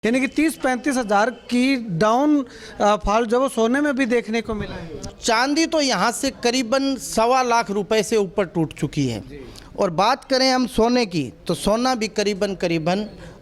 यानी कि 30-35 हज़ार की डाउन फॉल जो वो सोने में भी देखने को मिला है। चांदी तो यहाँ से करीबन 1.25 लाख रुपए से ऊपर टूट चुकी है। और बात करें हम सोने की तो सोना भी करीबन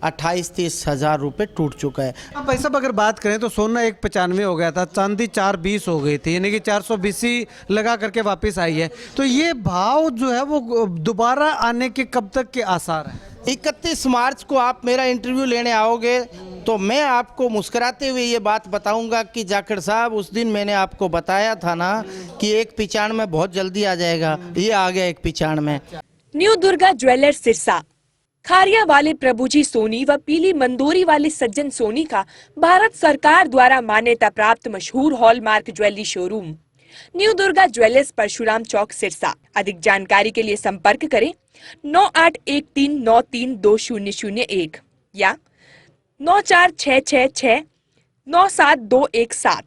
28-30 हज़ार रुपये टूट चुका है। अब भाई साहब अगर बात करें तो सोना 195 हो गया था, चांदी 420 हो गई थी, यानी कि 420 लगा करके वापस आई है। तो ये भाव जो है वो दोबारा आने के कब तक के आसार हैं? 31 मार्च को आप मेरा इंटरव्यू लेने आओगे तो मैं आपको मुस्कुराते हुए ये बात बताऊंगा कि जाखड़ साहब उस दिन मैंने आपको बताया था ना कि 195 बहुत जल्दी आ जाएगा, ये आ गया 195। न्यू दुर्गा ज्वेलर्स सिरसा, खारिया वाले प्रभुजी सोनी व पीली मंदोरी वाले सज्जन सोनी का भारत सरकार द्वारा मान्यता प्राप्त मशहूर hallmark jewellery showroom new Durga jewellers Parshuram Chowk Sirsa. अधिक जानकारी के लिए संपर्क करें 9813932001 या 9466697217।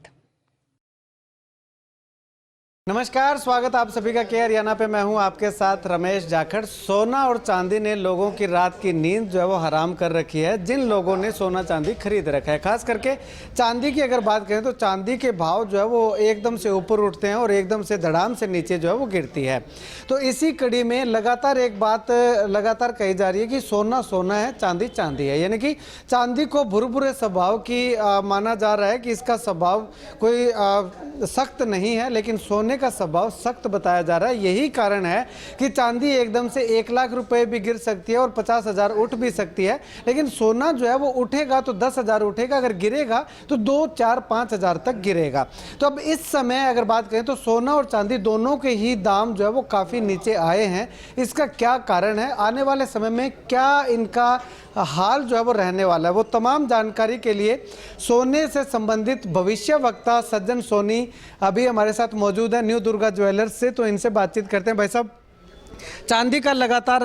नमस्कार, स्वागत आप सभी का के हरियाणा पे। मैं हूं आपके साथ रमेश जाखड़। सोना और चांदी ने लोगों की रात की नींद जो है वो हराम कर रखी है। जिन लोगों ने सोना चांदी खरीद रखा है, खास करके चांदी की अगर बात करें तो चांदी के भाव जो है वो एकदम से ऊपर उठते हैं और एकदम से धड़ाम से नीचे जो है वो गिरती है। तो इसी कड़ी में लगातार एक बात लगातार कही जा रही है कि सोना सोना है, चांदी चांदी है। यानी कि चांदी को भुरभुरे स्वभाव की माना जा रहा है कि इसका स्वभाव कोई सख्त नहीं है, लेकिन सोने का स्वभाव सख्त बताया जा रहा है। यही कारण है कि चांदी एकदम से 1 लाख रुपए भी गिर सकती है और 50 हज़ार उठ भी सकती है, लेकिन सोना जो है वो उठेगा तो 10 हज़ार उठेगा, अगर गिरेगा तो 2, 4, 5 हज़ार तक गिरेगा। तो अब इस समय अगर बात करें तो सोना और चांदी दोनों के ही दाम जो है वो काफ़ी नीचे आए हैं। इसका क्या कारण है, आने वाले समय में क्या इनका हाल जो है वो रहने वाला है, वो तमाम जानकारी के लिए सोने से संबंधित भविष्य वक्ता सज्जन सोनी अभी हमारे साथ मौजूद है न्यू दुर्गा ज्वेलर्स से। तो इनसे बातचीत करते हैं। भाई साहब, चांदी का लगातार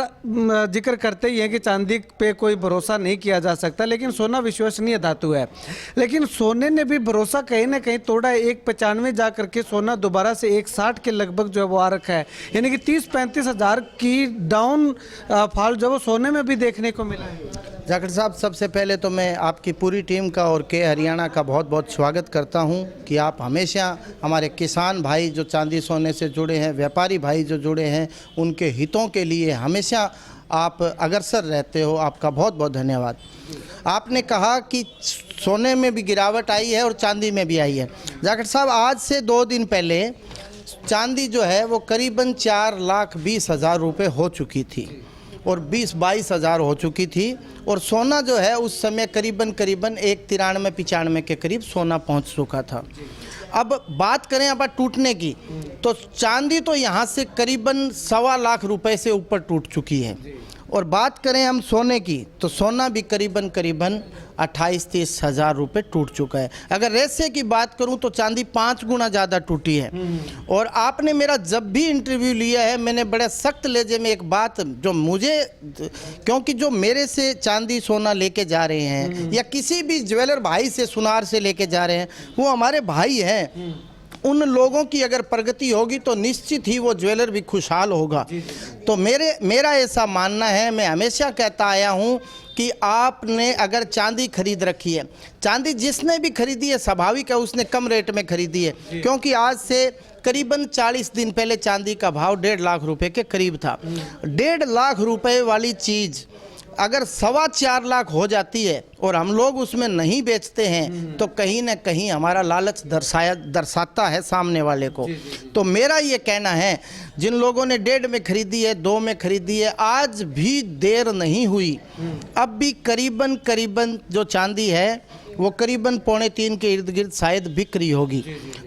जिक्र करते ही है कि चांदी पे कोई भरोसा नहीं किया जा सकता, लेकिन सोना विश्वसनीय धातु है। लेकिन सोने ने भी भरोसा कहीं ना कहीं तोड़ा है। 195 जा करके सोना दोबारा से 160 के लगभग जो है वो आ रखा है। यानी कि 30-35 हज़ार की डाउन फॉल जो वो सोने में भी देखने को मिला है। जाखड़ साहब, सबसे पहले तो मैं आपकी पूरी टीम का और के हरियाणा का बहुत बहुत स्वागत करता हूं कि आप हमेशा हमारे किसान भाई जो चांदी सोने से जुड़े हैं, व्यापारी भाई जो जुड़े हैं, उनके हितों के लिए हमेशा आप अग्रसर रहते हो। आपका बहुत बहुत धन्यवाद। आपने कहा कि सोने में भी गिरावट आई है और चांदी में भी आई है। जाखड़ साहब, आज से 2 दिन पहले चांदी जो है वो करीबन 4,20,000 रुपये हो चुकी थी और 20-22 हज़ार हो चुकी थी। और सोना जो है उस समय करीबन 193-95 के करीब सोना पहुंच चुका था। अब बात करें अब टूटने की तो चांदी तो यहाँ से करीबन 1.25 लाख रुपए से ऊपर टूट चुकी है। और बात करें हम सोने की तो सोना भी करीबन 28-30 हज़ार रुपये टूट चुका है। अगर रेशे की बात करूं तो चांदी 5 गुना ज़्यादा टूटी है। और आपने मेरा जब भी इंटरव्यू लिया है, मैंने बड़े सख्त लहजे में एक बात जो मुझे, क्योंकि जो मेरे से चांदी सोना लेके जा रहे हैं या किसी भी ज्वेलर भाई से सुनार से लेके जा रहे हैं, वो हमारे भाई हैं। उन लोगों की अगर प्रगति होगी तो निश्चित ही वो ज्वेलर भी खुशहाल होगा। तो मेरा ऐसा मानना है, मैं हमेशा कहता आया हूँ कि आपने अगर चांदी खरीद रखी है, चांदी जिसने भी खरीदी है स्वाभाविक है उसने कम रेट में खरीदी है, क्योंकि आज से करीबन 40 दिन पहले चांदी का भाव 1.5 लाख रुपए के करीब था। 1.5 लाख रुपए वाली चीज़ अगर 4.25 लाख हो जाती है और हम लोग उसमें नहीं बेचते हैं तो कहीं ना कहीं हमारा लालच दर्शाता है सामने वाले को। तो मेरा ये कहना है, जिन लोगों ने 1.5 में खरीदी है, 2 में खरीदी है, आज भी देर नहीं हुई। अब भी करीबन जो चांदी है वो करीबन 2.25 के इर्द गिर्द शायद बिक रही होगी।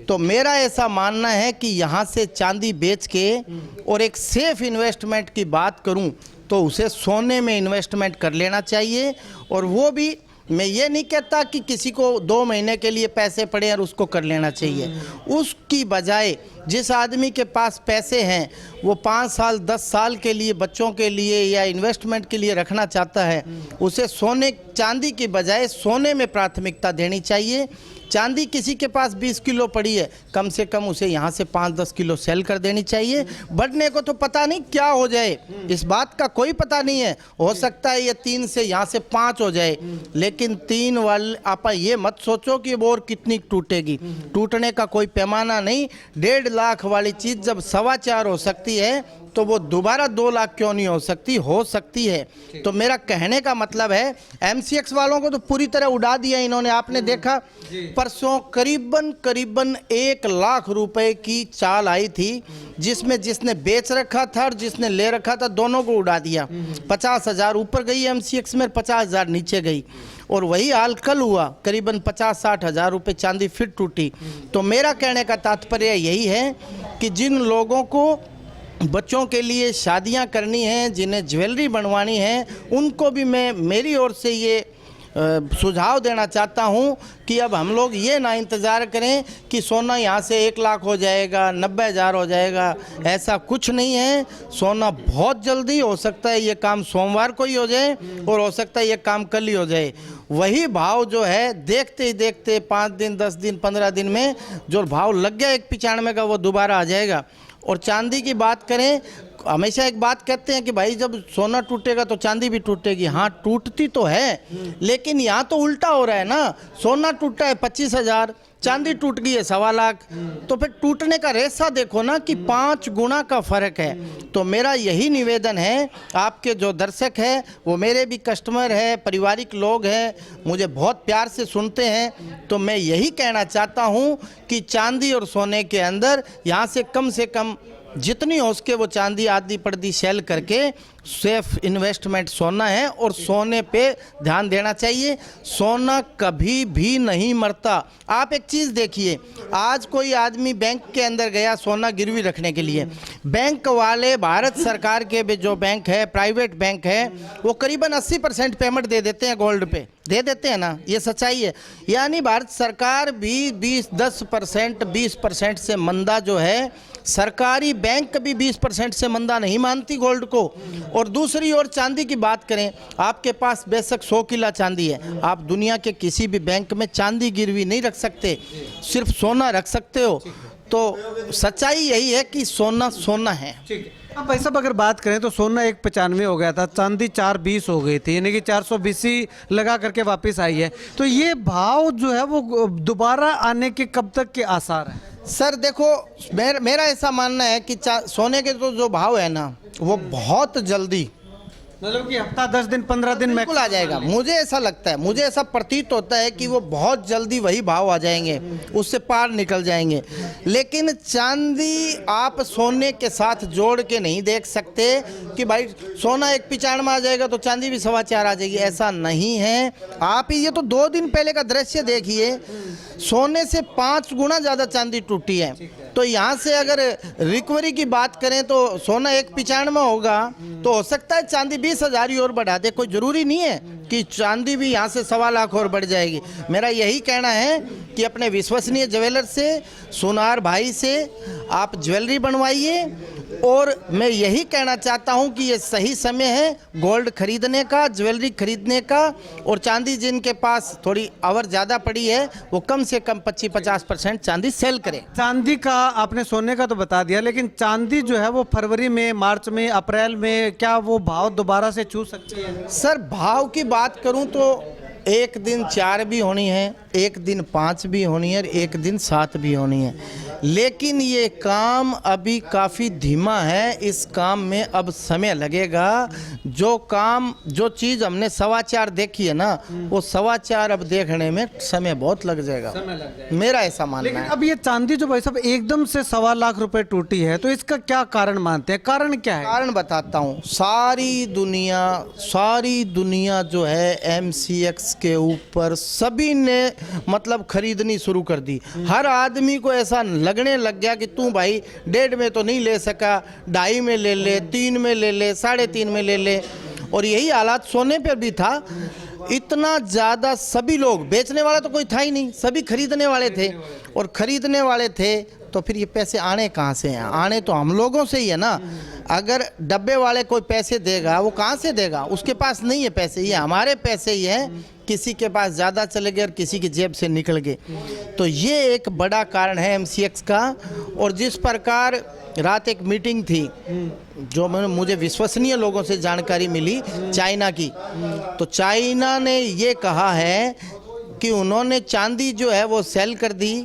तो मेरा ऐसा मानना है कि यहाँ से चांदी बेच के और एक सेफ इन्वेस्टमेंट की बात करूँ तो उसे सोने में इन्वेस्टमेंट कर लेना चाहिए। और वो भी मैं ये नहीं कहता कि किसी को 2 महीने के लिए पैसे पड़े और उसको कर लेना चाहिए। उसकी बजाय जिस आदमी के पास पैसे हैं वो 5 साल 10 साल के लिए बच्चों के लिए या इन्वेस्टमेंट के लिए रखना चाहता है, उसे सोने चांदी की बजाय सोने में प्राथमिकता देनी चाहिए। चांदी किसी के पास 20 किलो पड़ी है, कम से कम उसे यहाँ से 5-10 किलो सेल कर देनी चाहिए। बढ़ने को तो पता नहीं क्या हो जाए, इस बात का कोई पता नहीं है। हो सकता है ये 3 से यहाँ से 5 हो जाए, लेकिन 3 वाले आप ये मत सोचो कि वो और कितनी टूटेगी। टूटने का कोई पैमाना नहीं। 1.5 लाख वाली चीज़ जब 4.25 हो सकती है तो वो दोबारा 2 लाख क्यों नहीं हो सकती है। तो मेरा कहने का मतलब है MCX वालों को तो पूरी तरह उड़ा दिया इन्होंने। आपने देखा परसों करीबन 1 लाख रुपए की चाल आई थी, जिसमें जिसने बेच रखा था और जिसने ले रखा था दोनों को उड़ा दिया। 50,000 ऊपर गई MCX में, 50,000 नीचे गई। और वही हाल कल हुआ, करीबन 50-60 हज़ार रुपये चांदी फिर टूटी। तो मेरा कहने का तात्पर्य यही है कि जिन लोगों को बच्चों के लिए शादियां करनी हैं, जिन्हें ज्वेलरी बनवानी है, उनको भी मैं मेरी ओर से ये सुझाव देना चाहता हूं कि अब हम लोग ये ना इंतज़ार करें कि सोना यहाँ से 1 लाख हो जाएगा, 90,000 हो जाएगा। ऐसा कुछ नहीं है। सोना बहुत जल्दी हो सकता है, ये काम सोमवार को ही हो जाए और हो सकता है ये काम कल ही हो जाए। वही भाव जो है देखते ही देखते 5 दिन, 10 दिन, 15 दिन में जो भाव लग गया 1.95 का, वो दोबारा आ जाएगा। और चांदी की बात करें, हमेशा एक बात कहते हैं कि भाई जब सोना टूटेगा तो चांदी भी टूटेगी। हाँ, टूटती तो है, लेकिन यहाँ तो उल्टा हो रहा है ना। सोना टूटा है 25,000, चांदी टूट गई है 1.25 लाख। तो फिर टूटने का रेशा देखो ना कि 5 गुना का फर्क है। तो मेरा यही निवेदन है, आपके जो दर्शक हैं वो मेरे भी कस्टमर हैं, पारिवारिक लोग हैं, मुझे बहुत प्यार से सुनते हैं। तो मैं यही कहना चाहता हूँ कि चांदी और सोने के अंदर यहाँ से कम जितनी हो सके वो चांदी आधी पर्दी सेल करके सेफ इन्वेस्टमेंट सोना है, और सोने पे ध्यान देना चाहिए। सोना कभी भी नहीं मरता। आप एक चीज़ देखिए, आज कोई आदमी बैंक के अंदर गया सोना गिरवी रखने के लिए, बैंक वाले भारत सरकार के भी जो बैंक है, प्राइवेट बैंक है, वो करीबन 80% पेमेंट दे देते हैं, गोल्ड पे दे देते हैं ना, ये सच्चाई है। यानी भारत सरकार भी 20% से मंदा जो है, सरकारी बैंक भी 20% से मंदा नहीं मानती गोल्ड को। और दूसरी ओर चांदी की बात करें, आपके पास बेशक 100 किलो चांदी है, आप दुनिया के किसी भी बैंक में चांदी गिरवी नहीं रख सकते, सिर्फ सोना रख सकते हो। तो सच्चाई यही है कि सोना सोना है। अब भाई साहब अगर बात करें तो सोना 1.95 हो गया था, चांदी 4.20 हो गई थी, यानी कि 420 लगा करके वापस आई है। तो ये भाव जो है वो दोबारा आने के कब तक के आसार हैं? सर देखो, मेरा ऐसा मानना है कि सोने के तो जो भाव है ना, वो बहुत जल्दी, मतलब कि हफ्ता 10 दिन 15 दिन में बिल्कुल आ जाएगा। मुझे ऐसा लगता है, मुझे ऐसा प्रतीत होता है कि वो बहुत जल्दी वही भाव आ जाएंगे, उससे पार निकल जाएंगे। लेकिन चांदी आप सोने के साथ जोड़ के नहीं देख सकते कि भाई सोना 1.95 में आ जाएगा तो चांदी भी 4.25 आ जाएगी, ऐसा नहीं है। आप ये तो 2 दिन पहले का दृश्य देखिए, सोने से 5 गुना ज़्यादा चांदी टूटी है। तो यहाँ से अगर रिकवरी की बात करें तो सोना 1.95 होगा तो हो सकता है चांदी 20,000 ही और बढ़ा दे। कोई ज़रूरी नहीं है कि चांदी भी यहाँ से 1.25 लाख और बढ़ जाएगी। मेरा यही कहना है कि अपने विश्वसनीय ज्वेलर से, सोनार भाई से आप ज्वेलरी बनवाइए। और मैं यही कहना चाहता हूँ कि ये सही समय है गोल्ड खरीदने का, ज्वेलरी खरीदने का। और चांदी जिनके पास थोड़ी और ज़्यादा पड़ी है वो कम से कम 25-50% चांदी सेल करें। चांदी का आपने सोने का तो बता दिया, लेकिन चांदी जो है वो फरवरी में, मार्च में, अप्रैल में क्या वो भाव दोबारा से छू सकती है? सर भाव की बात करूं तो एक दिन 4 भी होनी है, एक दिन 5 भी होनी है और एक दिन 7 भी होनी है। लेकिन ये काम अभी काफ़ी धीमा है, इस काम में अब समय लगेगा। जो चीज़ हमने 4.25 देखी है ना, वो 4.25 अब देखने में समय बहुत लग जाएगा, मेरा ऐसा मानना है। लेकिन अब ये चांदी जो भाई साहब एकदम से 1.25 लाख रुपए टूटी है, तो इसका क्या कारण मानते हैं? कारण क्या है? कारण बताता हूँ। सारी दुनिया जो है MCX के ऊपर सभी ने मतलब खरीदनी शुरू कर दी। हर आदमी को ऐसा लगने लग गया कि तू भाई 1.5 में तो नहीं ले सका, 2.5 में ले ले, 3 में ले ले, 3.5 में ले ले। और यही हालात सोने पर भी था। इतना ज़्यादा सभी लोग, बेचने वाला तो कोई था ही नहीं, सभी खरीदने वाले थे। और खरीदने वाले थे तो फिर ये पैसे आने कहाँ से हैं? आने तो हम लोगों से ही है ना। अगर डब्बे वाले कोई पैसे देगा, वो कहाँ से देगा? उसके पास नहीं है पैसे, ये हमारे पैसे ही हैं। किसी के पास ज़्यादा चले गए और किसी की जेब से निकल गए। तो ये एक बड़ा कारण है MCX का। और जिस प्रकार रात एक मीटिंग थी जो मुझे विश्वसनीय लोगों से जानकारी मिली चाइना की, तो चाइना ने ये कहा है कि उन्होंने चांदी जो है वो सेल कर दी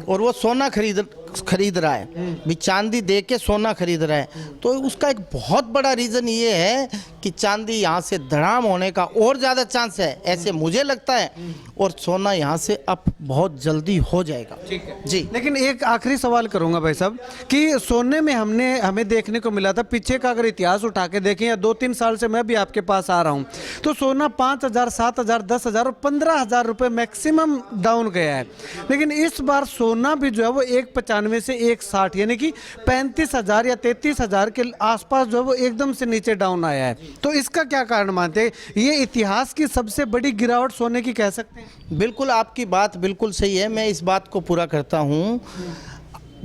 और वो सोना खरीद रहा है, भी चांदी दे के सोना खरीद रहा है। तो उसका एक बहुत बड़ा रीज़न ये है कि चांदी यहाँ से धड़ाम होने का और ज़्यादा चांस है, ऐसे मुझे लगता है, और सोना यहाँ से अप बहुत जल्दी हो जाएगा। ठीक है जी। लेकिन एक आखिरी सवाल करूंगा भाई साहब कि सोने में हमें देखने को मिला था, पीछे का अगर इतिहास उठा के देखें या 2-3 साल से मैं भी आपके पास आ रहा हूं, तो सोना 5,000, 7,000, 10,000 और 15,000 रुपये मैक्सिमम डाउन गया है। लेकिन इस बार सोना भी जो है वो 1,95 से 1,60 यानी कि 35,000 या 33,000 के आसपास जो है वो एकदम से नीचे डाउन आया है। तो इसका क्या कारण मानते हैं? ये इतिहास की सबसे बड़ी गिरावट सोने की कह सकते हैं? बिल्कुल, आपकी बात बिल्कुल सही है। मैं इस बात को पूरा करता हूँ।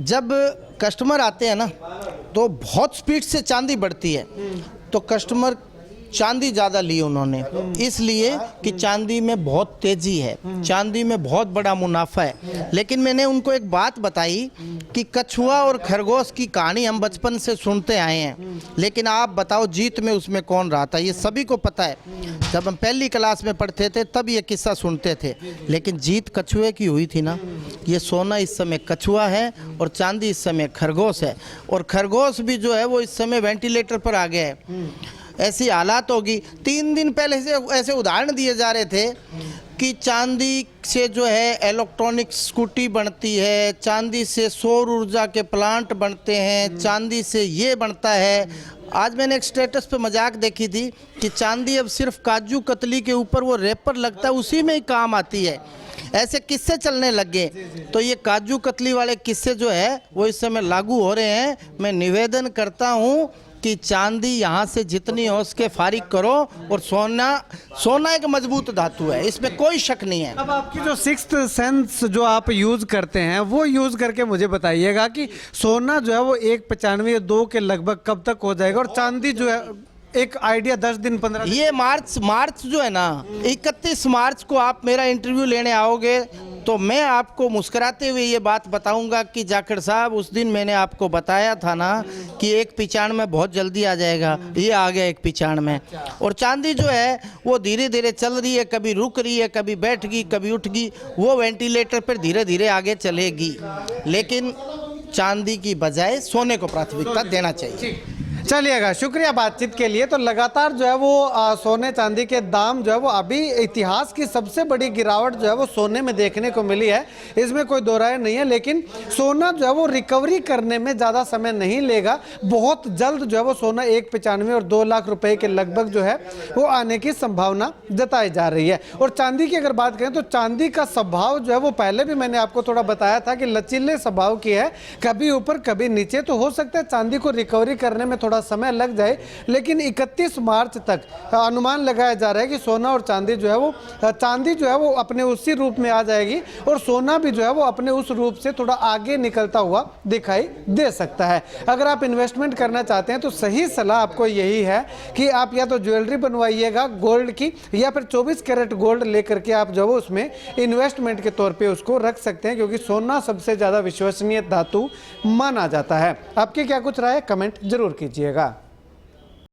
जब कस्टमर आते हैं ना तो बहुत स्पीड से चांदी बढ़ती है, तो कस्टमर चांदी ज़्यादा ली उन्होंने, इसलिए कि चांदी में बहुत तेज़ी है, चांदी में बहुत बड़ा मुनाफा है। लेकिन मैंने उनको एक बात बताई कि कछुआ और खरगोश की कहानी हम बचपन से सुनते आए हैं, लेकिन आप बताओ जीत में उसमें कौन रहा था? ये सभी को पता है। जब हम पहली क्लास में पढ़ते थे तब ये किस्सा सुनते थे, लेकिन जीत कछुए की हुई थी ना। ये सोना इस समय कछुआ है और चांदी इस समय खरगोश है, और खरगोश भी जो है वो इस समय वेंटिलेटर पर आ गया है। ऐसी हालात होगी। 3 दिन पहले से ऐसे उदाहरण दिए जा रहे थे कि चांदी से जो है इलेक्ट्रॉनिक स्कूटी बनती है, चांदी से सौर ऊर्जा के प्लांट बनते हैं, चांदी से ये बनता है। आज मैंने एक स्टेटस पे मजाक देखी थी कि चांदी अब सिर्फ काजू कतली के ऊपर वो रैपर लगता है, उसी में ही काम आती है। ऐसे किस्से चलने लग गए। तो ये काजू कतली वाले किस्से जो है वो इस समय लागू हो रहे हैं। मैं निवेदन करता हूँ कि चांदी यहाँ से जितनी हो सके फारिग करो, और सोना एक मजबूत धातु है, इसमें कोई शक नहीं है। अब आपकी जो सिक्स्थ सेंस जो आप यूज़ करते हैं वो यूज़ करके मुझे बताइएगा कि सोना जो है वो 1,95 या 2 के लगभग कब तक हो जाएगा, और चांदी जो है एक आइडिया 10 दिन 15 दिन। ये मार्च जो है ना, 31 मार्च को आप मेरा इंटरव्यू लेने आओगे तो मैं आपको मुस्कुराते हुए ये बात बताऊंगा कि जाखड़ साहब उस दिन मैंने आपको बताया था ना कि 1,95 बहुत जल्दी आ जाएगा। ये आ गया 1,95। और चांदी जो है वो धीरे धीरे चल रही है, कभी रुक रही है, कभी बैठ गई, कभी उठ गई, वो वेंटिलेटर पर धीरे धीरे आगे चलेगी। लेकिन चांदी की बजाय सोने को प्राथमिकता देना चाहिए। चलिएगा, शुक्रिया बातचीत के लिए। तो लगातार जो है वो सोने चांदी के दाम जो है वो अभी इतिहास की सबसे बड़ी गिरावट जो है वो सोने में देखने को मिली है, इसमें कोई दो राय नहीं है। लेकिन सोना जो है वो रिकवरी करने में ज़्यादा समय नहीं लेगा। बहुत जल्द जो है वो सोना 1,95 और 2 लाख रुपए के लगभग जो है वो आने की संभावना जताई जा रही है। और चांदी की अगर बात करें तो चांदी का स्वभाव जो है वो पहले भी मैंने आपको थोड़ा बताया था कि लचीले स्वभाव की है, कभी ऊपर कभी नीचे। तो हो सकता है चांदी को रिकवरी करने में थोड़ा समय लग जाए, लेकिन 31 मार्च तक अनुमान लगाया जा रहा है कि सोना और चांदी जो है वो अपने उसी रूप में आ जाएगी, और सोना भी जो है वो अपने उस रूप से थोड़ा आगे निकलता हुआ दिखाई दे सकता है। अगर आप इन्वेस्टमेंट करना चाहते हैं तो सही सलाह आपको यही है कि आप या तो ज्वेलरी बनवाइएगा गोल्ड की, या फिर 24 कैरेट गोल्ड लेकर के आप जो है उसमें इन्वेस्टमेंट के तौर पे उसको रख सकते हैं, क्योंकि सोना सबसे ज़्यादा विश्वसनीय धातु माना जाता है। आपकी क्या कुछ राय है? कमेंट जरूर कीजिएगा।